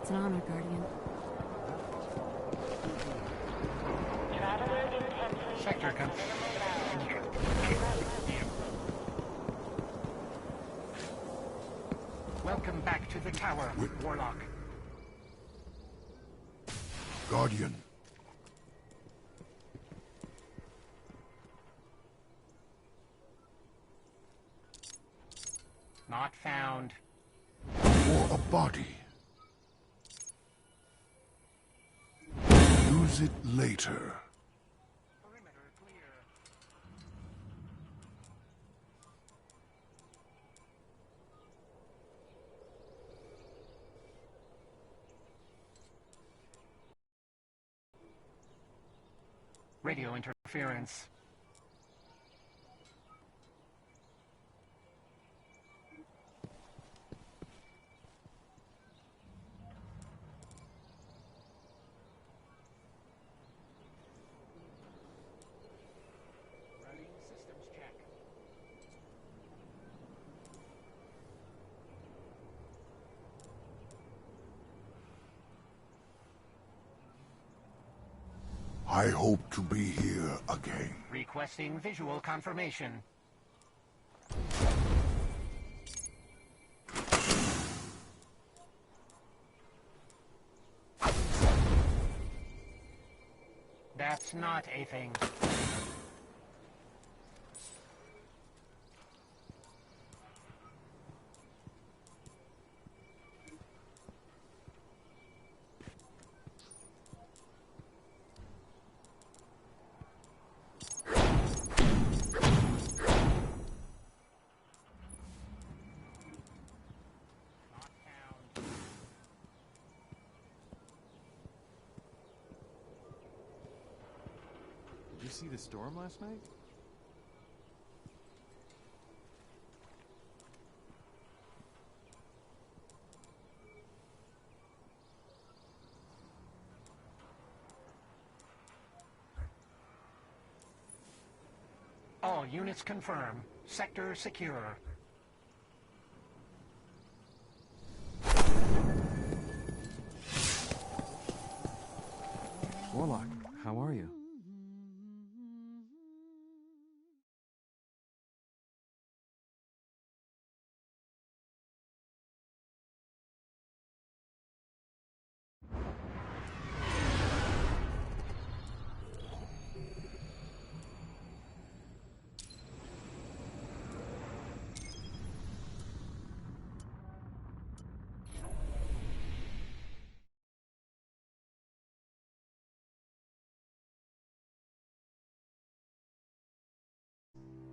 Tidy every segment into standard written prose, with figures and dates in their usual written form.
It's an honor, Guardian. Sector comes. Welcome back to the tower, Warlock. Guardian. Not found. Or a body. Use it later. Perimeter clear. Radio interference. Running systems check. I hope to be here again. Requesting visual confirmation. That's not a thing. Did you see the storm last night? All units confirm. Sector secure. Warlock, how are you?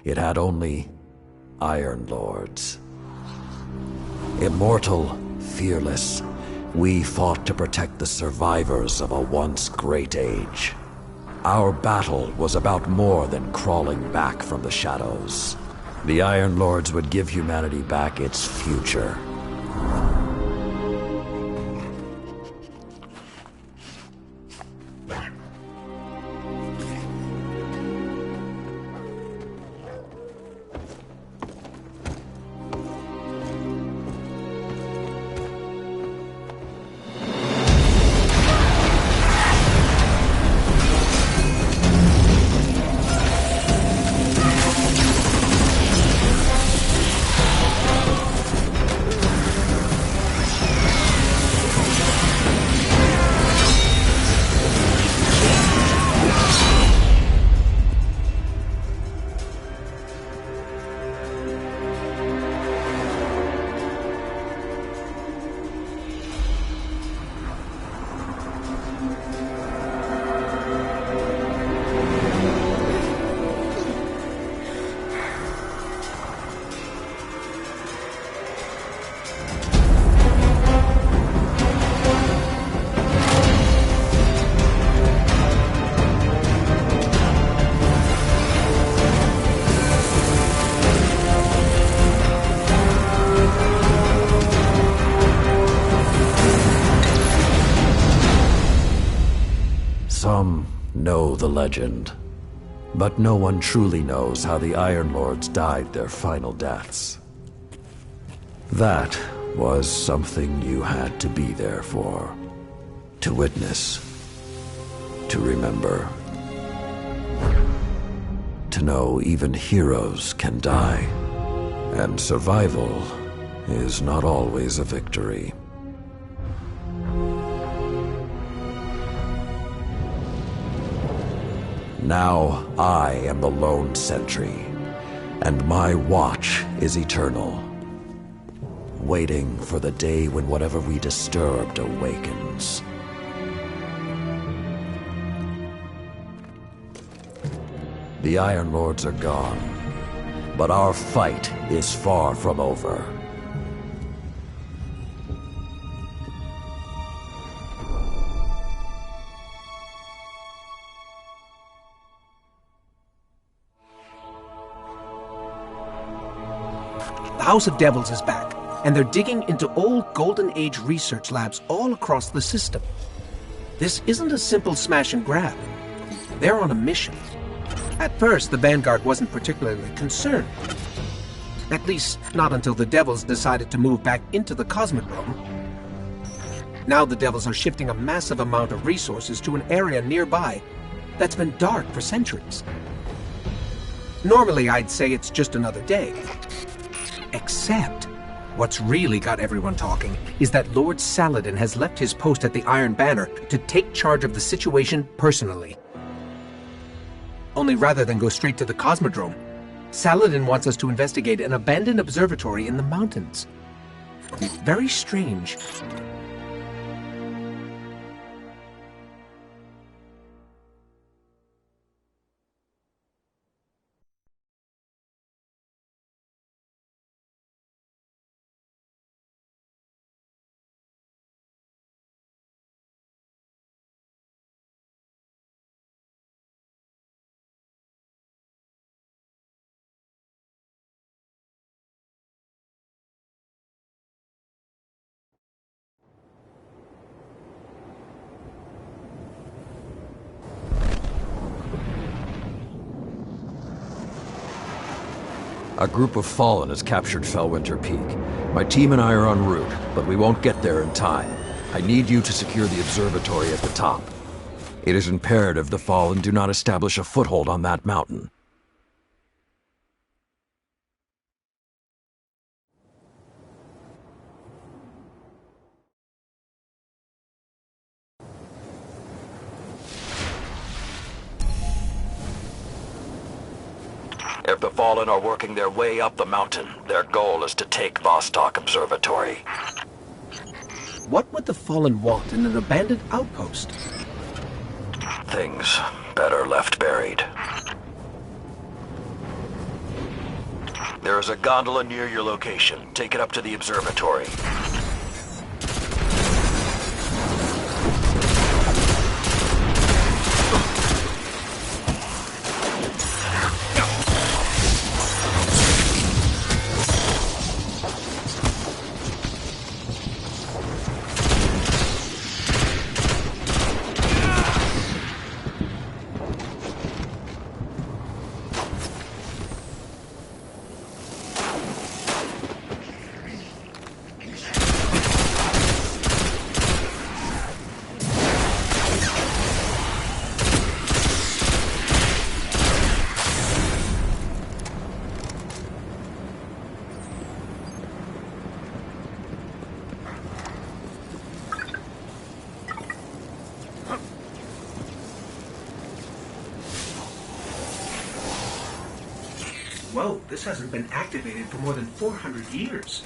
It had only Iron Lords. Immortal, fearless, we fought to protect the survivors of a once great age. Our battle was about more than crawling back from the shadows. The Iron Lords would give humanity back its future. Some know the legend, but no one truly knows how the Iron Lords died their final deaths. That was something you had to be there for. To witness. To remember. To know even heroes can die. And survival is not always a victory. Now I am the lone sentry, and my watch is eternal, waiting for the day when whatever we disturbed awakens. The Iron Lords are gone, but our fight is far from over. The House of Devils is back, and they're digging into old Golden Age research labs all across the system. This isn't a simple smash and grab. They're on a mission. At first, the Vanguard wasn't particularly concerned. At least, not until the Devils decided to move back into the Cosmodrome. Now the Devils are shifting a massive amount of resources to an area nearby that's been dark for centuries. Normally, I'd say it's just another day. Except, what's really got everyone talking is that Lord Saladin has left his post at the Iron Banner to take charge of the situation personally. Only rather than go straight to the Cosmodrome, Saladin wants us to investigate an abandoned observatory in the mountains. Very strange. A group of Fallen has captured Fellwinter Peak. My team and I are en route, but we won't get there in time. I need you to secure the observatory at the top. It is imperative the Fallen do not establish a foothold on that mountain. If the Fallen are working their way up the mountain, their goal is to take Vostok Observatory. What would the Fallen want in an abandoned outpost? Things better left buried. There is a gondola near your location. Take it up to the observatory. Whoa, this hasn't been activated for more than 400 years.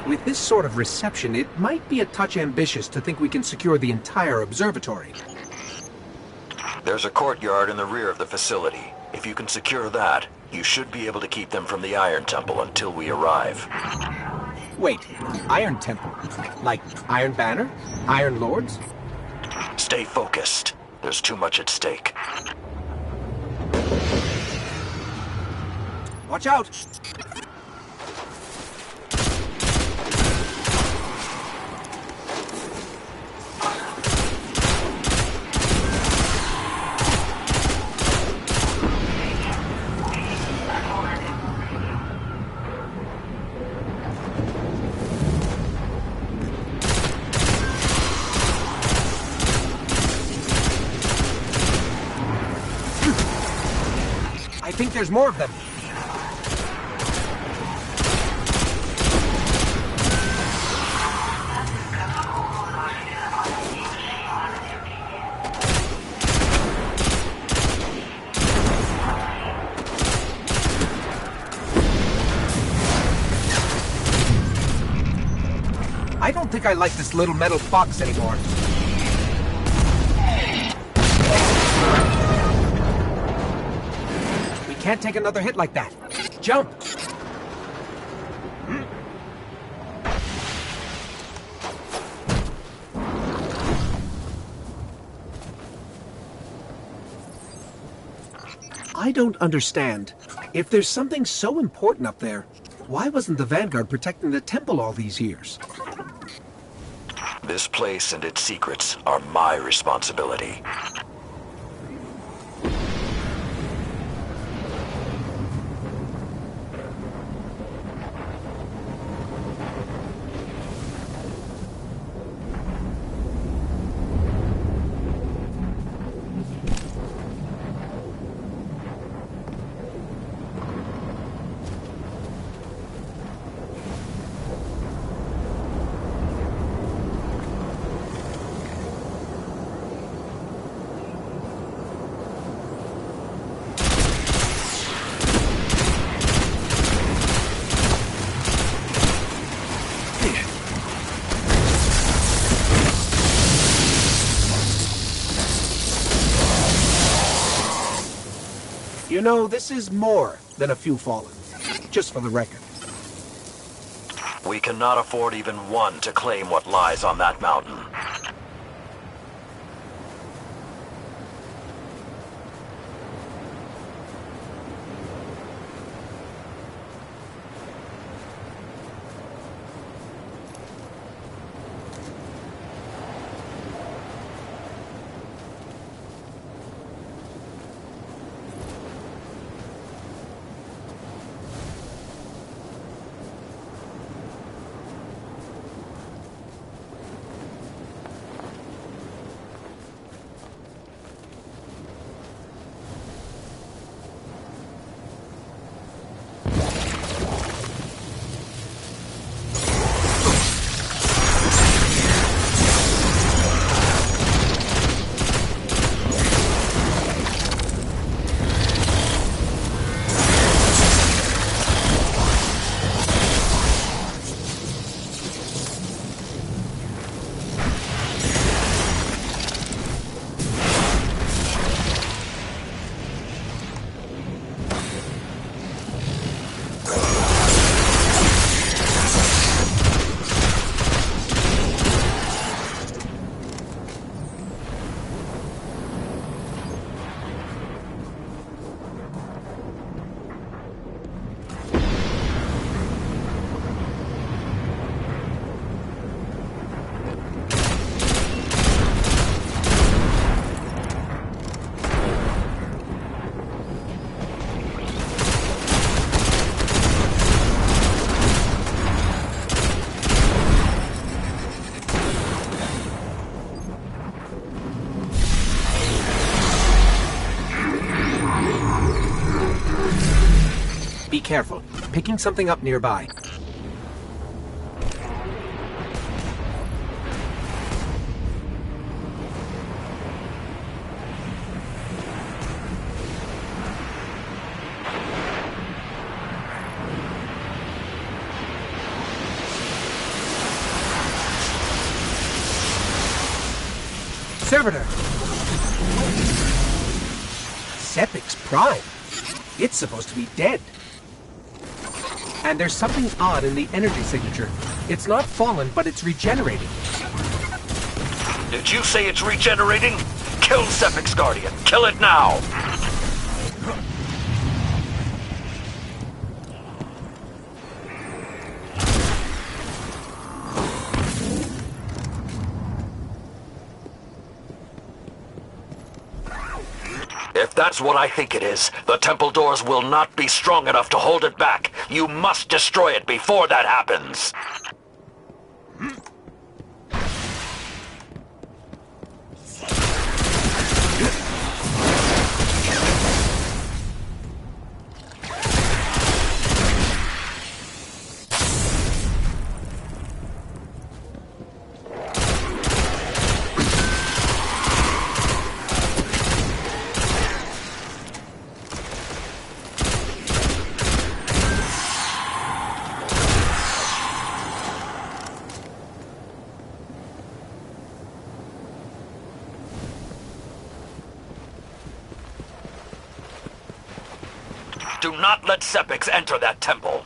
With this sort of reception, it might be a touch ambitious to think we can secure the entire observatory. There's a courtyard in the rear of the facility. If you can secure that, you should be able to keep them from the Iron Temple until we arrive. Wait, Iron Temple? Like Iron Banner? Iron Lords? Stay focused. There's too much at stake. Watch out! I think there's more of them. I don't think I like this little metal box anymore. We can't take another hit like that. Jump! I don't understand. If there's something so important up there, why wasn't the Vanguard protecting the temple all these years? This place and its secrets are my responsibility. You know, this is more than a few fallen. Just for the record. We cannot afford even one to claim what lies on that mountain. Be careful. Picking something up nearby. Servitor! Sepix Prime. It's supposed to be dead. And there's something odd in the energy signature. It's not fallen, but it's regenerating. Did you say it's regenerating? Kill Sepic's Guardian. Kill it now! If that's what I think it is, the temple doors will not be strong enough to hold it back. You must destroy it before that happens. Do not let Sepix enter that temple.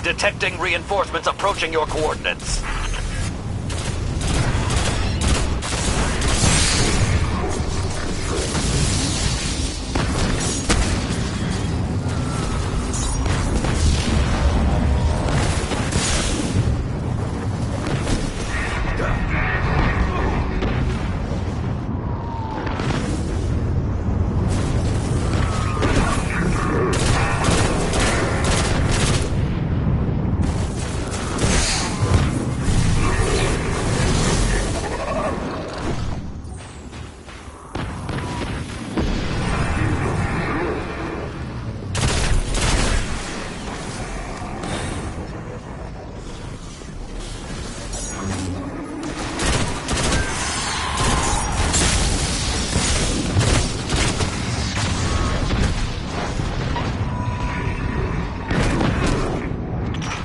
Detecting reinforcements approaching your coordinates.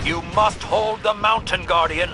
You must hold the mountain, Guardian.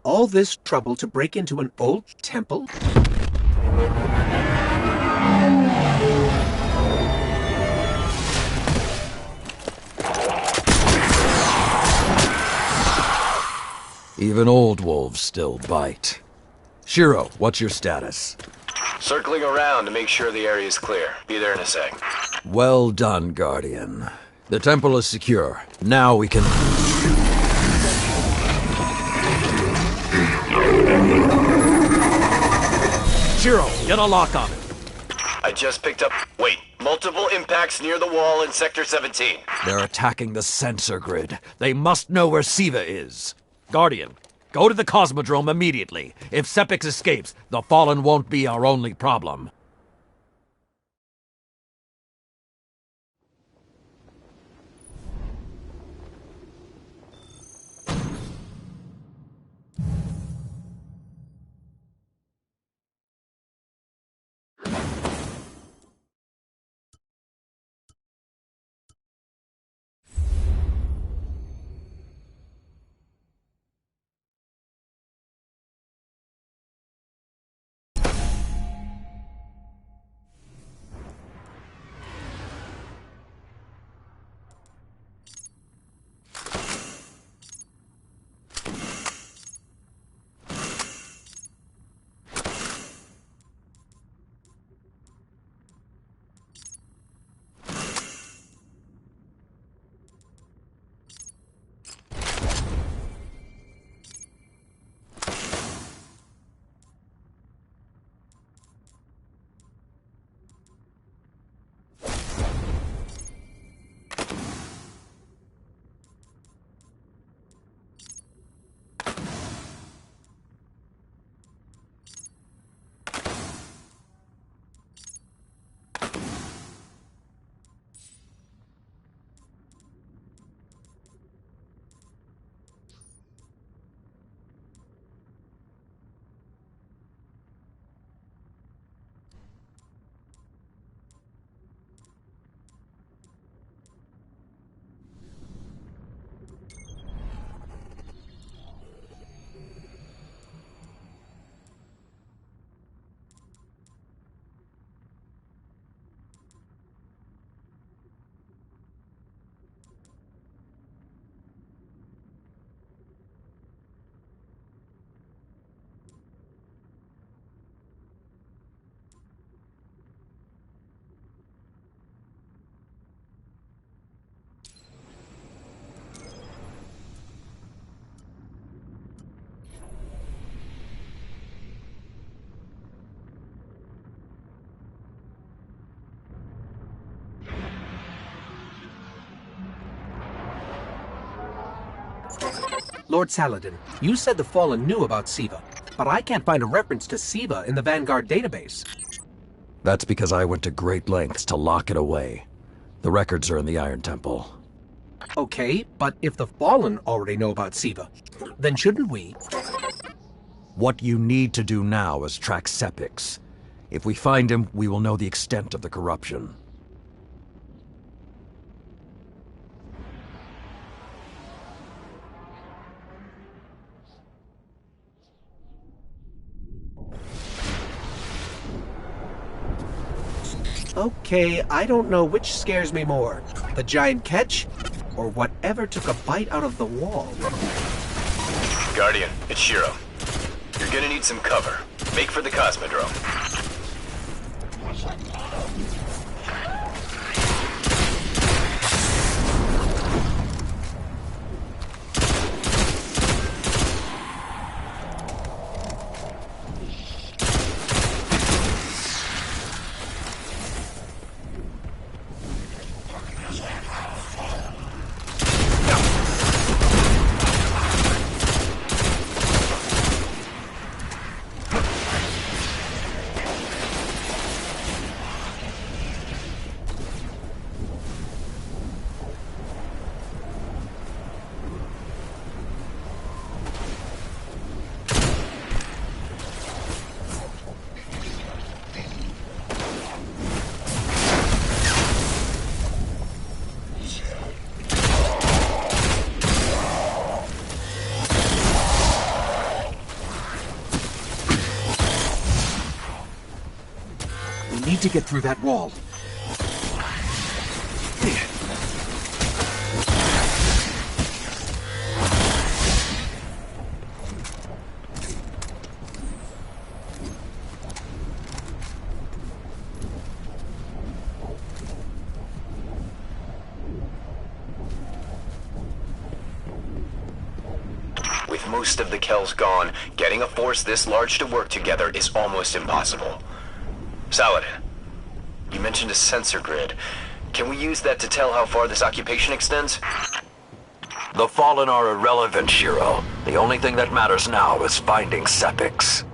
All this trouble to break into an old temple? Even old wolves still bite. Shiro, what's your status? Circling around to make sure the area is clear. Be there in a sec. Well done, Guardian. The temple is secure. Now we can... Shiro, get a lock on it. I just picked up... Wait. Multiple impacts near the wall in Sector 17. They're attacking the sensor grid. They must know where Siva is. Guardian, go to the Cosmodrome immediately. If Sepix escapes, the Fallen won't be our only problem. Lord Saladin, you said the Fallen knew about Siva, but I can't find a reference to Siva in the Vanguard database. That's because I went to great lengths to lock it away. The records are in the Iron Temple. Okay, but if the Fallen already know about Siva, then shouldn't we? What you need to do now is track Sepix. If we find him, we will know the extent of the corruption. Okay, I don't know which scares me more, the giant catch, or whatever took a bite out of the wall. Guardian, it's Shiro. You're gonna need some cover. Make for the Cosmodrome. need to get through that wall. With most of the Kells gone, getting a force this large to work together is almost impossible. Saladin, you mentioned a sensor grid. Can we use that to tell how far this occupation extends? The Fallen are irrelevant, Shiro. The only thing that matters now is finding Sepix.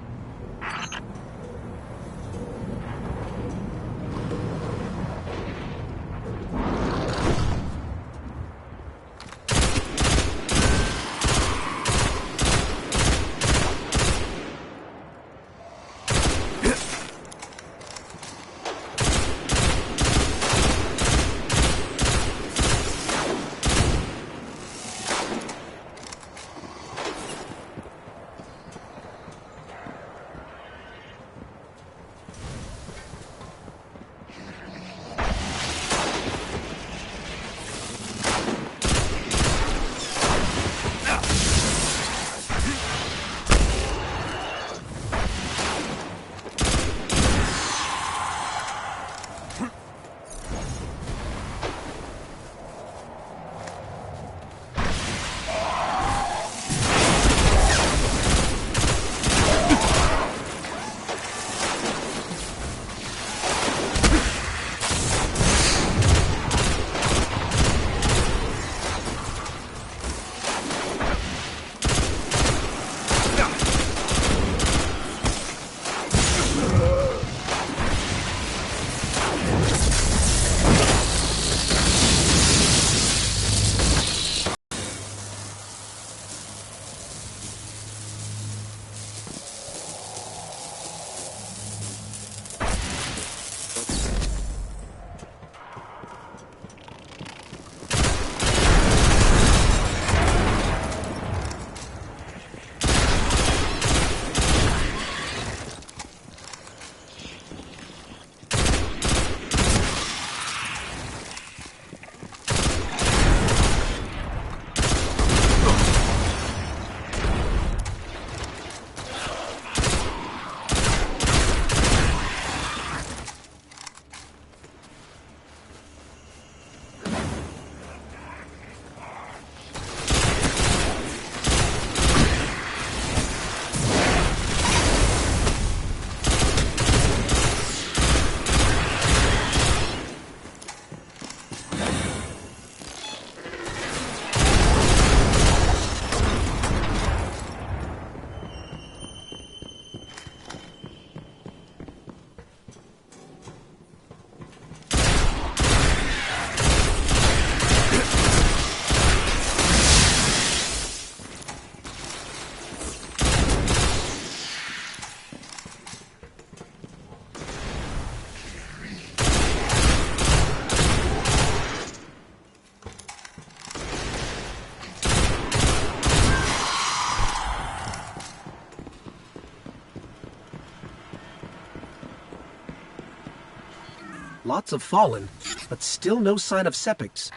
Lots of Fallen, but still no sign of Sepix.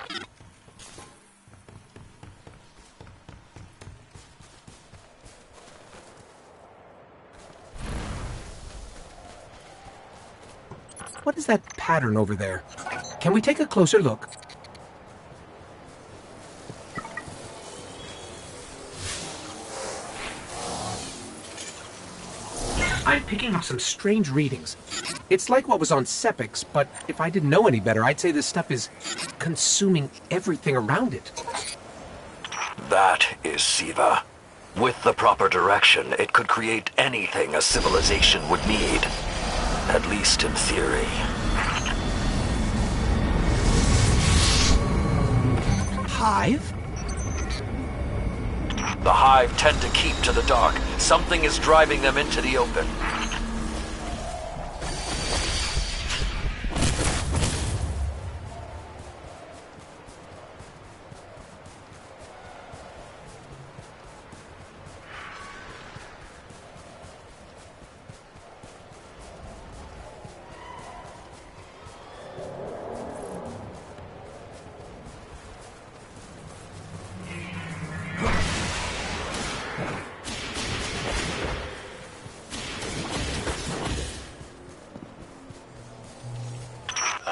What is that pattern over there? Can we take a closer look? I'm picking up some strange readings. It's like what was on Sepix, but if I didn't know any better, I'd say this stuff is consuming everything around it. That is Siva. With the proper direction, it could create anything a civilization would need. At least in theory. Hive? The Hive tend to keep to the dark. Something is driving them into the open.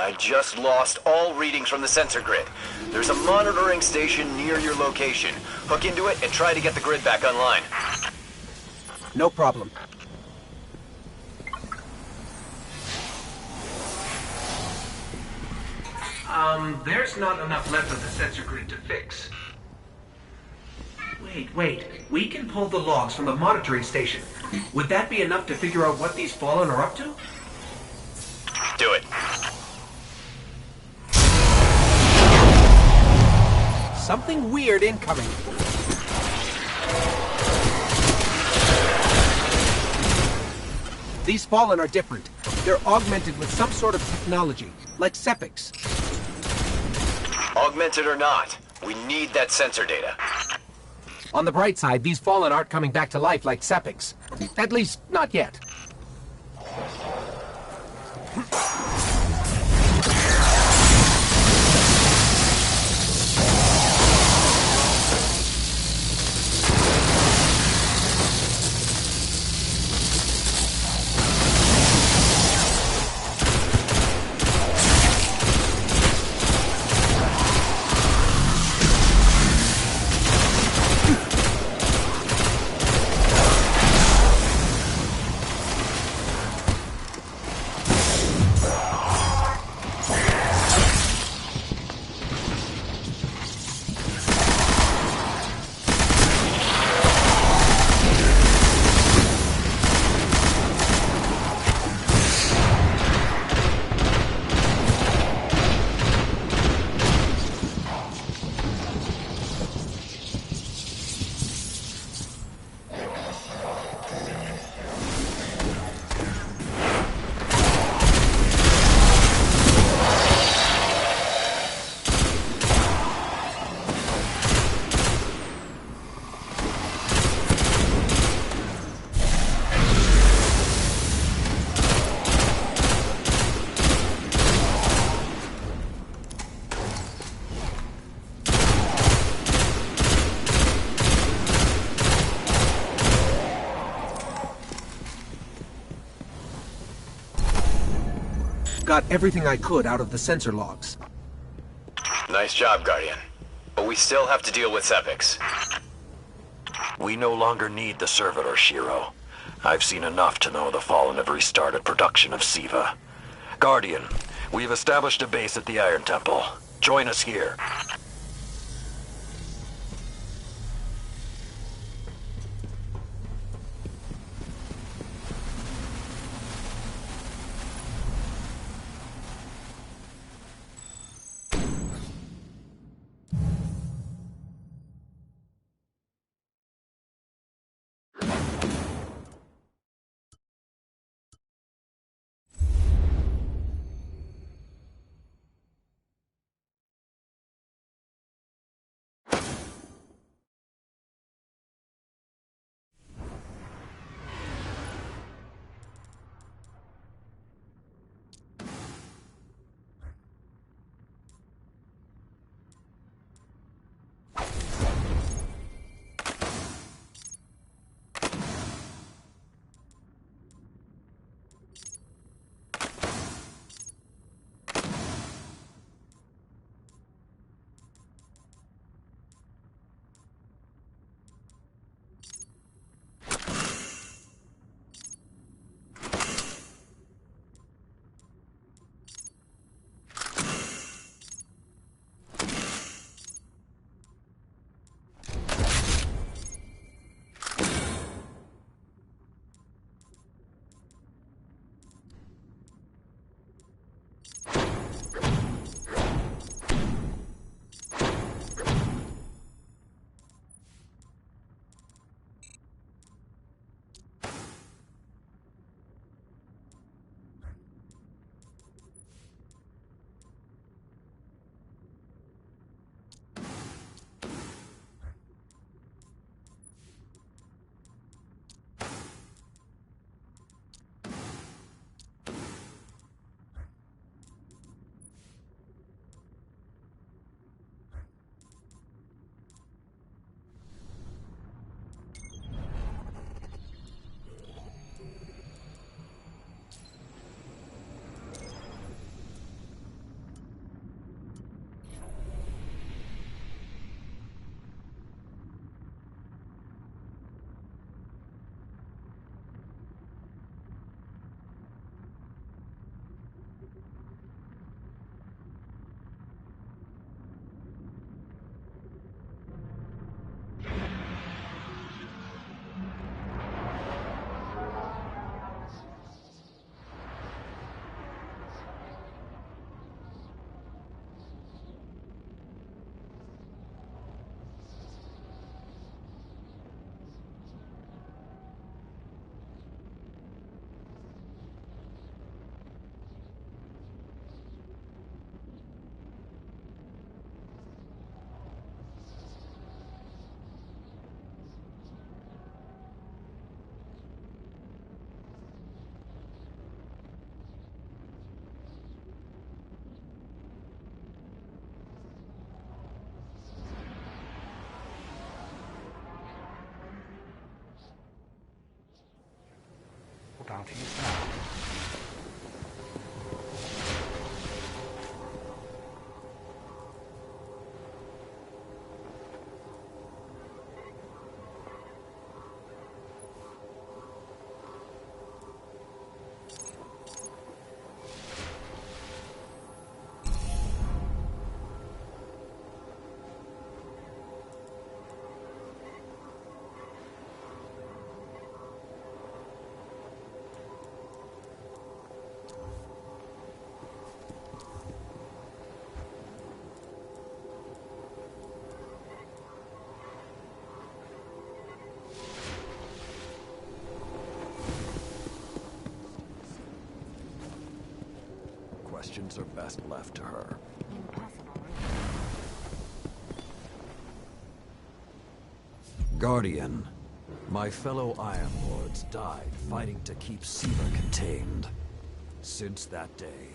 I just lost all readings from the sensor grid. There's a monitoring station near your location. Hook into it and try to get the grid back online. No problem. There's not enough left of the sensor grid to fix. Wait. We can pull the logs from the monitoring station. Would that be enough to figure out what these Fallen are up to? Do it. Something weird incoming. These Fallen are different. They're augmented with some sort of technology, like Sepix. Augmented or not, we need that sensor data. On the bright side, these Fallen aren't coming back to life like Sepix. At least, not yet. Got everything I could out of the sensor logs. Nice job, Guardian. But we still have to deal with Sepix. We no longer need the servitor, Shiro. I've seen enough to know the Fallen have restarted production of Siva. Guardian, we've established a base at the Iron Temple. Join us here. bounties now. Questions are best left to her. Impossible. Guardian, my fellow Iron Lords died fighting to keep Seaver contained. Since that day,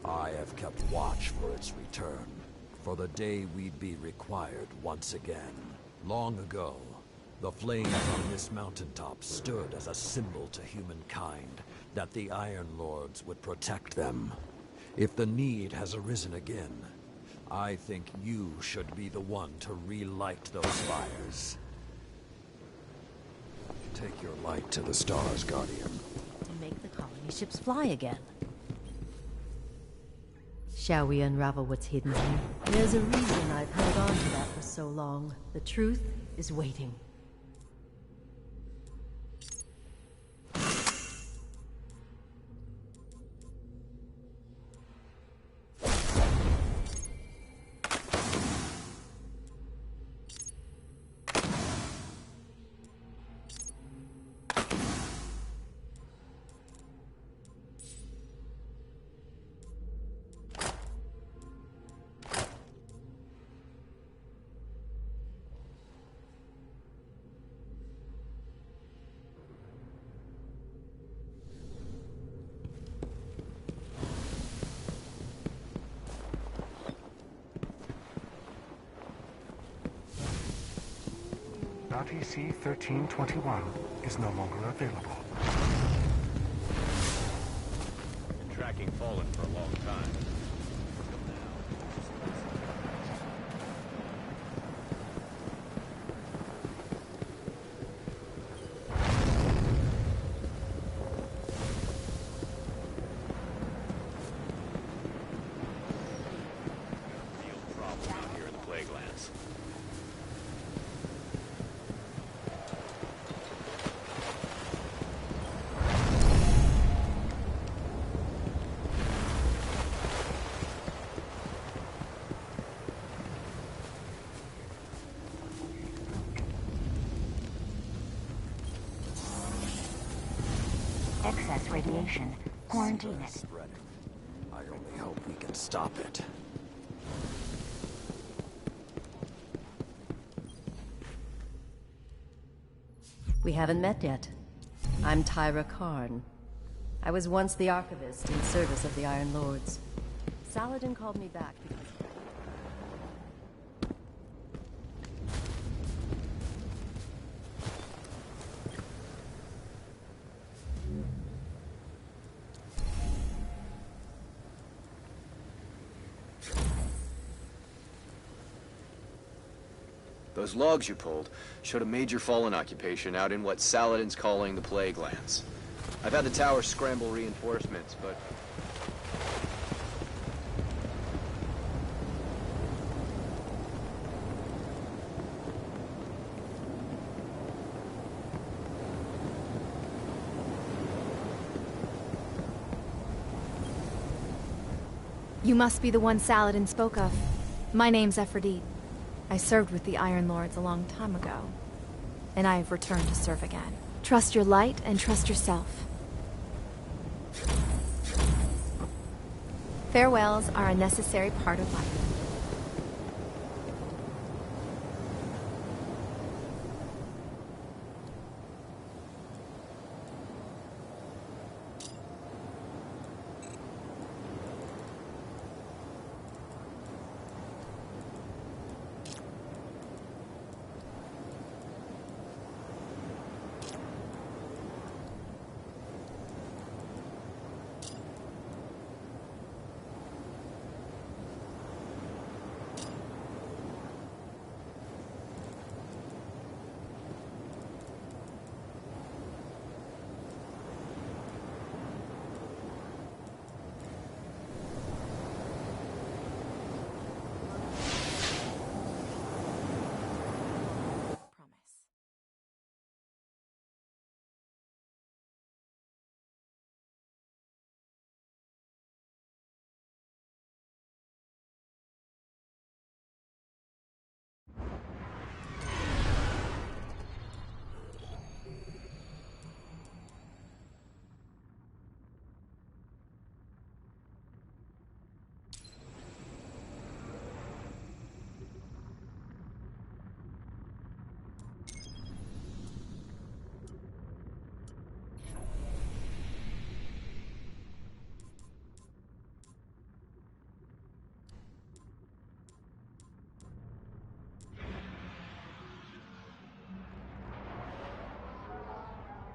I have kept watch for its return, for the day we'd be required once again. Long ago, the flames on this mountaintop stood as a symbol to humankind that the Iron Lords would protect them. If the need has arisen again, I think you should be the one to relight those fires. Take your light to the stars, Guardian. To make the colony ships fly again. Shall we unravel what's hidden here? There's a reason I've held on to that for so long. The truth is waiting. Bounty C-1321 is no longer available. Been tracking Fallen for a long time. Real problem out here in the Plaguelands. Excess radiation. Quarantine it. Spreading. I only hope we can stop it. We haven't met yet. I'm Tyra Karn. I was once the archivist in service of the Iron Lords. Saladin called me back because... Those logs you pulled showed a major Fallen occupation out in what Saladin's calling the Plaguelands. I've had the tower scramble reinforcements, but... You must be the one Saladin spoke of. My name's Aphrodite. I served with the Iron Lords a long time ago, and I have returned to serve again. Trust your light and trust yourself. Farewells are a necessary part of life.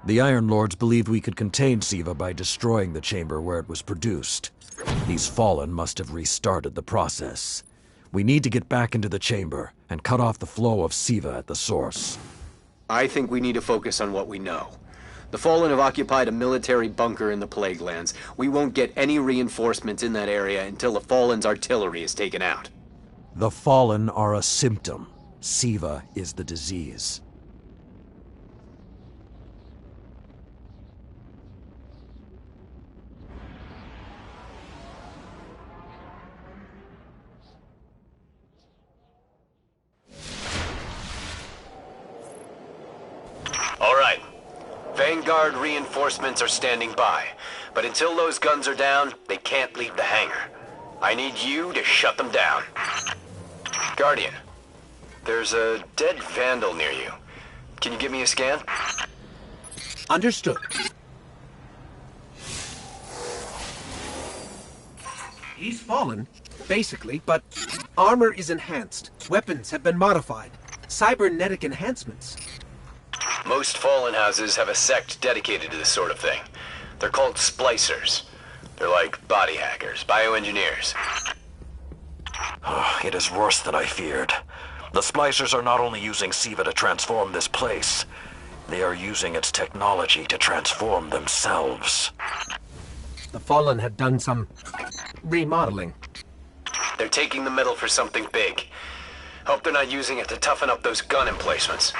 The Iron Lords believed we could contain Siva by destroying the chamber where it was produced. These Fallen must have restarted the process. We need to get back into the chamber and cut off the flow of Siva at the source. I think we need to focus on what we know. The Fallen have occupied a military bunker in the Plague Lands. We won't get any reinforcements in that area until the Fallen's artillery is taken out. The Fallen are a symptom. Siva is the disease. All right. Vanguard reinforcements are standing by, but until those guns are down, they can't leave the hangar. I need you to shut them down. Guardian, there's a dead Vandal near you. Can you give me a scan? Understood. He's fallen, basically, but armor is enhanced. Weapons have been modified. Cybernetic enhancements. Most Fallen houses have a sect dedicated to this sort of thing. They're called splicers. They're like body hackers, bioengineers. It is worse than I feared. The Splicers are not only using Siva to transform this place, they are using its technology to transform themselves. The Fallen had done some remodeling. They're taking the metal for something big. Hope they're not using it to toughen up those gun emplacements.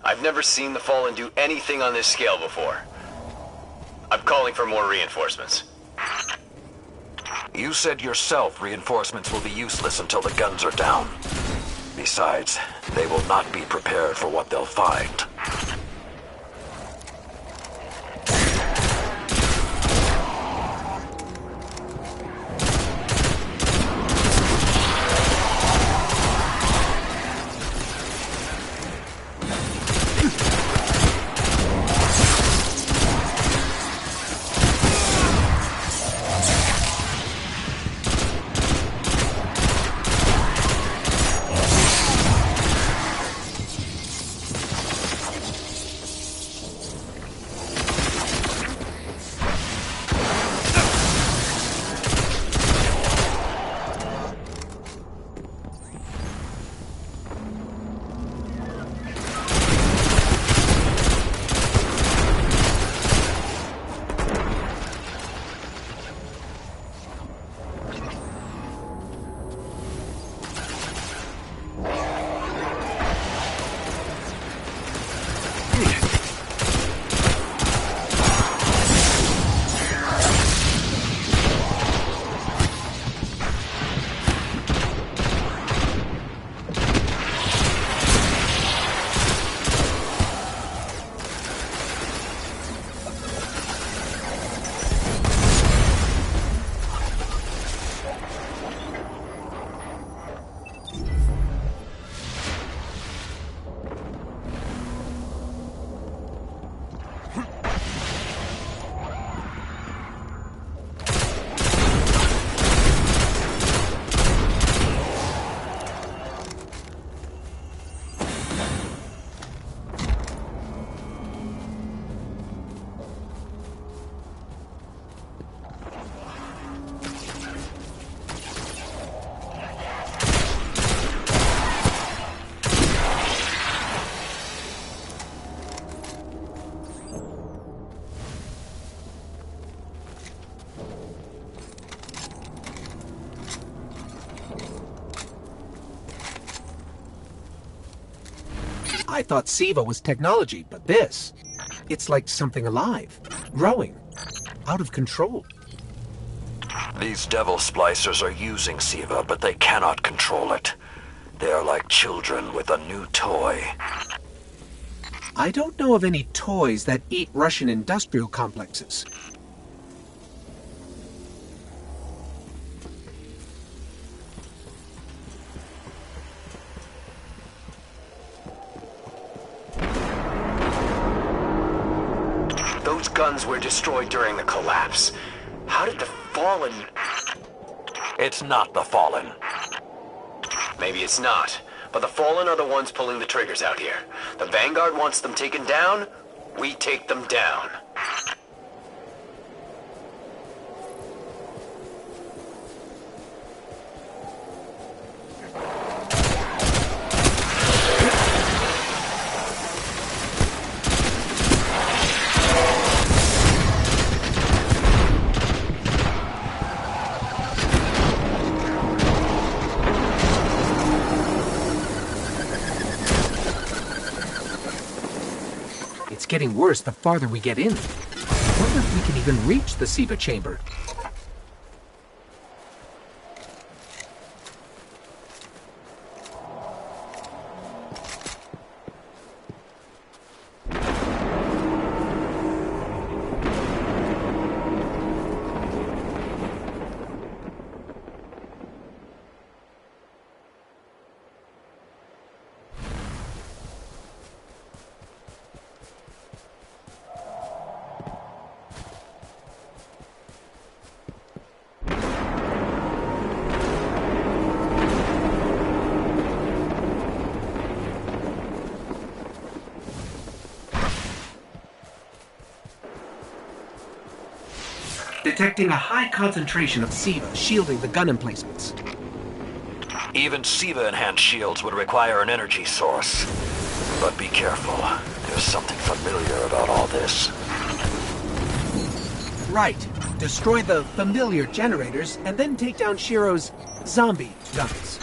I've never seen the Fallen do anything on this scale before. I'm calling for more reinforcements. You said yourself reinforcements will be useless until the guns are down. Besides, they will not be prepared for what they'll find. I thought Siva was technology, but this... It's like something alive, growing, out of control. These devil splicers are using Siva, but they cannot control it. They are like children with a new toy. I don't know of any toys that eat Russian industrial complexes. Those guns were destroyed during the collapse. How did the Fallen... It's not the Fallen. Maybe it's not, but the Fallen are the ones pulling the triggers out here. The Vanguard wants them taken down, we take them down. It's getting worse the farther we get in. I wonder if we can even reach the Siva chamber. Detecting a high concentration of Siva shielding the gun emplacements. Even Siva-enhanced shields would require an energy source. But be careful. There's something familiar about all this. Right. Destroy the familiar generators and then take down Shiro's zombie guns.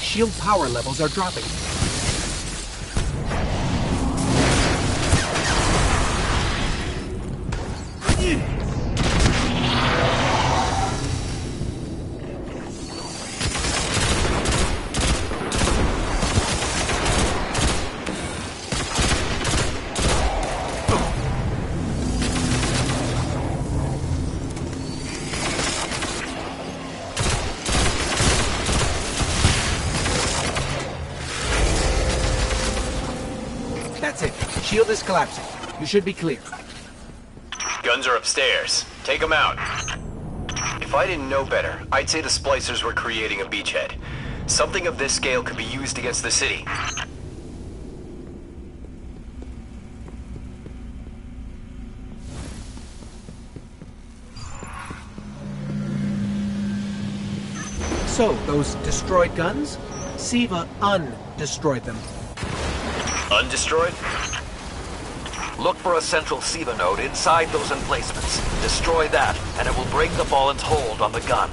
Shield power levels are dropping. That's it. Shield is collapsing. You should be clear. Guns are upstairs. Take them out. If I didn't know better, I'd say the splicers were creating a beachhead. Something of this scale could be used against the city. So, those destroyed guns? Siva undestroyed them. Undestroyed? Look for a central Siva node inside those emplacements. Destroy that, and it will break the Fallen's hold on the gun.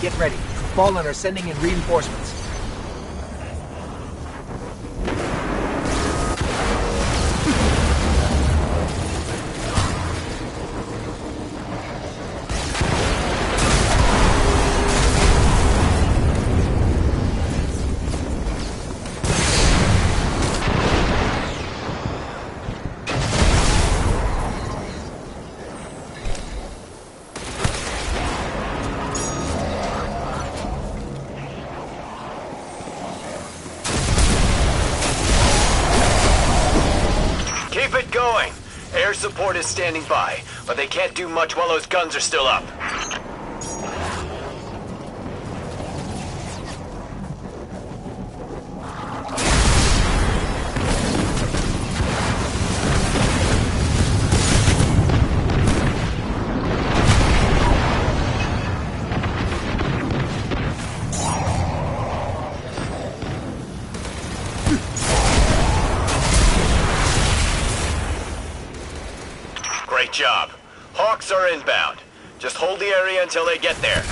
Get ready. Fallen are sending in reinforcements. Keep it going. Air support is standing by, but they can't do much while those guns are still up. Great job. Hawks are inbound. Just hold the area until they get there.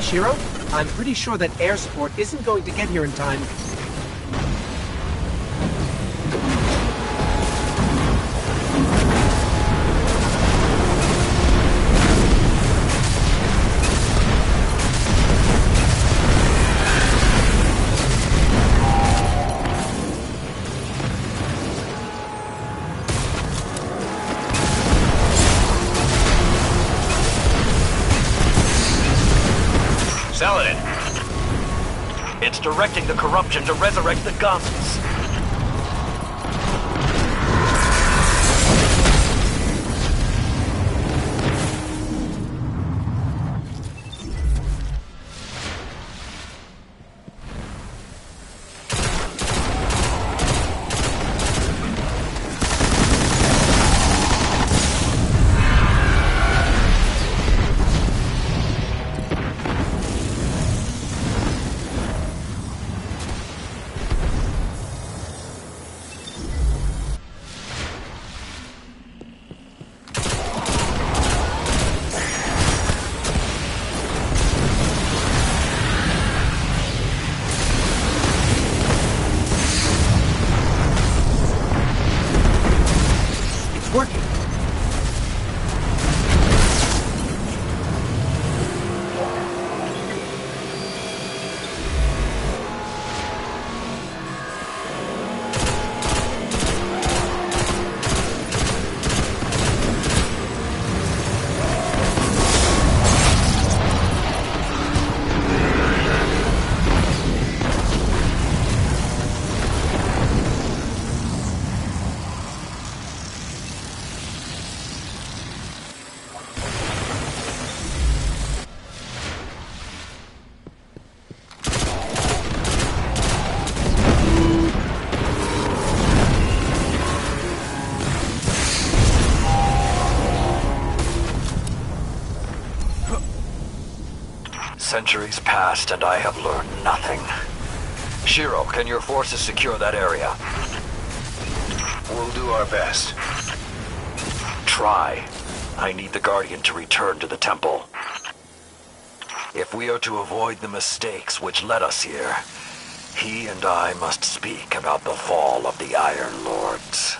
Shiro, I'm pretty sure that air support isn't going to get here in time. Saladin! It's directing the corruption to resurrect the guns. Working. Centuries passed and I have learned nothing. Shiro, can your forces secure that area? We'll do our best. Try. I need the Guardian to return to the temple. If we are to avoid the mistakes which led us here, he and I must speak about the fall of the Iron Lords.